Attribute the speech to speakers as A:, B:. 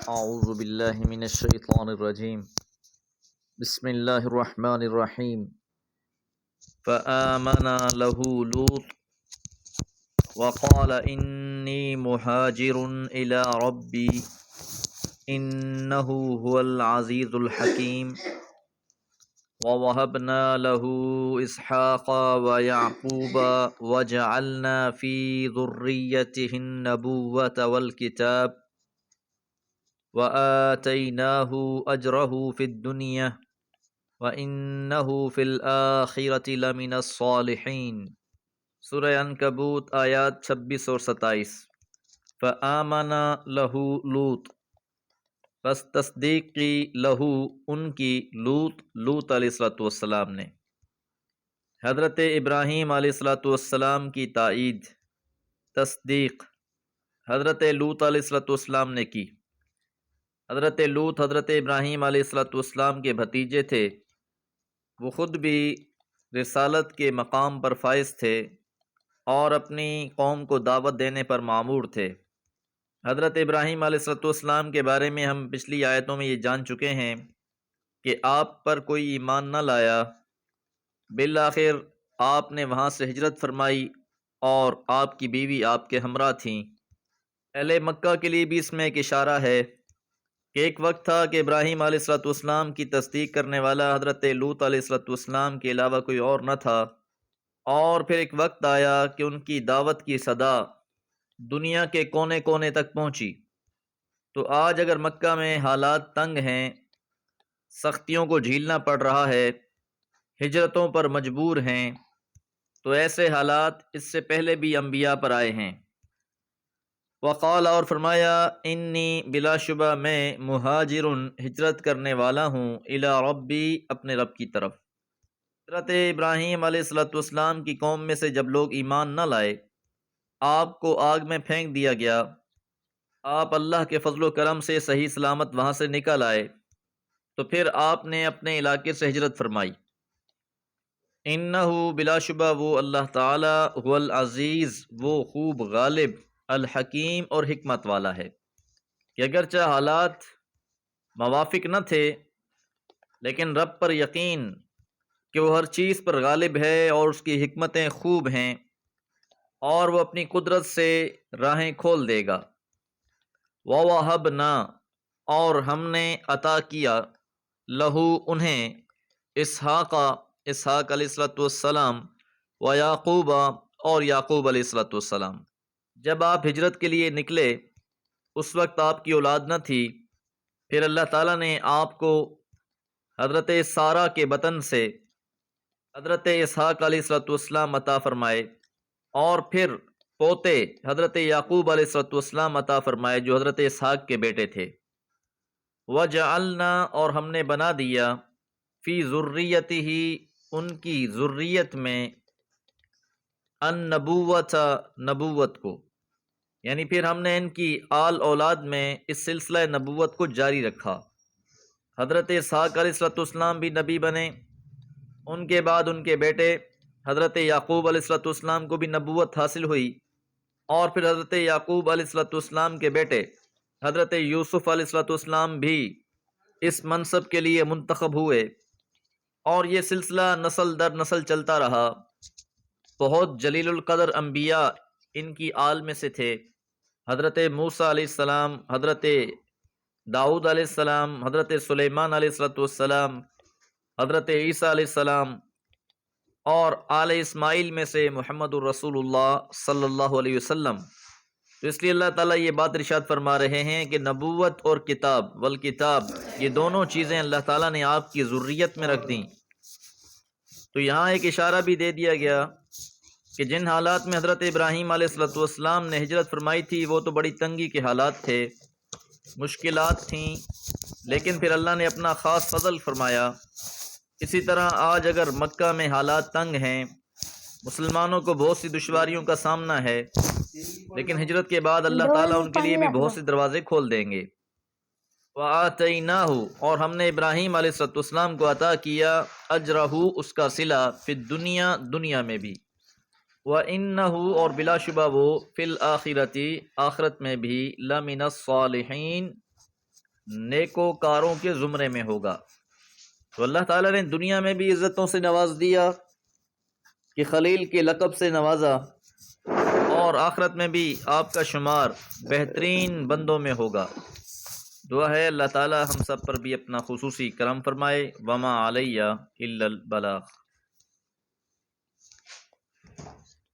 A: اعوذ باللہ من الشیطان الرجیم بسم اللہ الرحمن الرحیم فآمن له لوط وقال انی مہاجر الی ربی انہ هو العزیز الحکیم ووهبنا له اسحاق ویعقوب وجعلنا فی ذریته النبوة والکتاب وآتيناه أجره في الدنيا وإنه في الآخرة لمن الصالحين۔ سورہ عنکبوت آیات 26 اور 27۔ فآمن لہو لوط، پس تصدیق کی لہو ان کی لوط علیہ السلام نے۔ حضرت ابراہیم علیہ السلام کی تائید، تصدیق حضرت لوط علیہ السلام نے کی۔ حضرت لوط حضرت ابراہیم علیہ السلام کے بھتیجے تھے۔ وہ خود بھی رسالت کے مقام پر فائز تھے اور اپنی قوم کو دعوت دینے پر مامور تھے۔ حضرت ابراہیم علیہ السلام کے بارے میں ہم پچھلی آیتوں میں یہ جان چکے ہیں کہ آپ پر کوئی ایمان نہ لایا، بالآخر آپ نے وہاں سے ہجرت فرمائی اور آپ کی بیوی آپ کے ہمراہ تھیں۔ اہل مکہ کے لیے بھی اس میں ایک اشارہ ہے کہ ایک وقت تھا کہ ابراہیم علیہ السلام کی تصدیق کرنے والا حضرت لوط علیہ السلام کے علاوہ کوئی اور نہ تھا، اور پھر ایک وقت آیا کہ ان کی دعوت کی صدا دنیا کے کونے کونے تک پہنچی۔ تو آج اگر مکہ میں حالات تنگ ہیں، سختیوں کو جھیلنا پڑ رہا ہے، ہجرتوں پر مجبور ہیں، تو ایسے حالات اس سے پہلے بھی انبیاء پر آئے ہیں۔ وقال، اور فرمایا، انی بلا شبہ میں مہاجر، ہجرت کرنے والا ہوں، الی ربی، اپنے رب کی طرف۔ حضرت ابراہیم علیہ السلام کی قوم میں سے جب لوگ ایمان نہ لائے، آپ کو آگ میں پھینک دیا گیا، آپ اللہ کے فضل و کرم سے صحیح سلامت وہاں سے نکل آئے، تو پھر آپ نے اپنے علاقے سے ہجرت فرمائی۔ انہ، بلا شبہ وہ اللہ تعالی، هو العزیز، وہ خوب غالب، الحکیم، اور حکمت والا ہے، کہ اگرچہ حالات موافق نہ تھے، لیکن رب پر یقین کہ وہ ہر چیز پر غالب ہے اور اس کی حکمتیں خوب ہیں، اور وہ اپنی قدرت سے راہیں کھول دے گا۔ وَوَهَبْنَا، اور ہم نے عطا کیا، لہو انہیں، اسحاق علیہ السلام، و یعقوب، اور یعقوب علیہ السلام۔ جب آپ ہجرت کے لیے نکلے اس وقت آپ کی اولاد نہ تھی، پھر اللہ تعالیٰ نے آپ کو حضرت سارہ کے بطن سے حضرت اسحاق علیہ السلام عطا فرمائے، اور پھر پوتے حضرت یعقوب علیہ السلام عطا فرمائے جو حضرت اسحاق کے بیٹے تھے۔ وَجَعَلْنَا، اور ہم نے بنا دیا، فی ذُرِّيَّتِهِ، ان کی ذریت میں، النبوۃ، نبوت کو، یعنی پھر ہم نے ان کی آل اولاد میں اس سلسلہ نبوت کو جاری رکھا۔ حضرت اسحاق علیہ السلام بھی نبی بنے، ان کے بعد ان کے بیٹے حضرت یعقوب علیہ السلام کو بھی نبوت حاصل ہوئی، اور پھر حضرت یعقوب علیہ السلام کے بیٹے حضرت یوسف علیہ السلام بھی اس منصب کے لیے منتخب ہوئے، اور یہ سلسلہ نسل در نسل چلتا رہا۔ بہت جلیل القدر انبیاء ان کی آل میں سے تھے، حضرت موسیٰ علیہ السلام، حضرت داؤد علیہ السلام، حضرت سلیمان علیہ السلام، حضرت عیسیٰ علیہ السلام، اور آل اسماعیل میں سے محمد الرسول اللہ صلی اللہ علیہ وسلم۔ تو اس لیے اللہ تعالیٰ یہ بات ارشاد فرما رہے ہیں کہ نبوت اور کتاب والکتاب، یہ دونوں چیزیں اللہ تعالیٰ نے آپ کی ذریت میں رکھ دیں۔ تو یہاں ایک اشارہ بھی دے دیا گیا کہ جن حالات میں حضرت ابراہیم علیہ السلام نے ہجرت فرمائی تھی وہ تو بڑی تنگی کے حالات تھے، مشکلات تھیں، لیکن پھر اللہ نے اپنا خاص فضل فرمایا۔ اسی طرح آج اگر مکہ میں حالات تنگ ہیں، مسلمانوں کو بہت سی دشواریوں کا سامنا ہے، لیکن ہجرت کے بعد اللہ تعالیٰ ان کے لیے بھی بہت سے دروازے کھول دیں گے۔ وَآتَيْنَاهُ، اور ہم نے ابراہیم علیہ السلام کو عطا کیا، اجرہ، اس کا صلہ، فی الدنیا، دنیا میں بھی، وَإِنَّهُ اور بلا شبہ وہ فی الآخرتی آخرت میں بھی لمن الصالحین نیکوکاروں کے زمرے میں ہوگا۔ تو اللہ تعالیٰ نے دنیا میں بھی عزتوں سے نواز دیا کہ خلیل کے لقب سے نوازا، اور آخرت میں بھی آپ کا شمار بہترین بندوں میں ہوگا۔ دعا ہے اللہ تعالیٰ ہم سب پر بھی اپنا خصوصی کرم فرمائے۔ وما علیہ الا البلاغ۔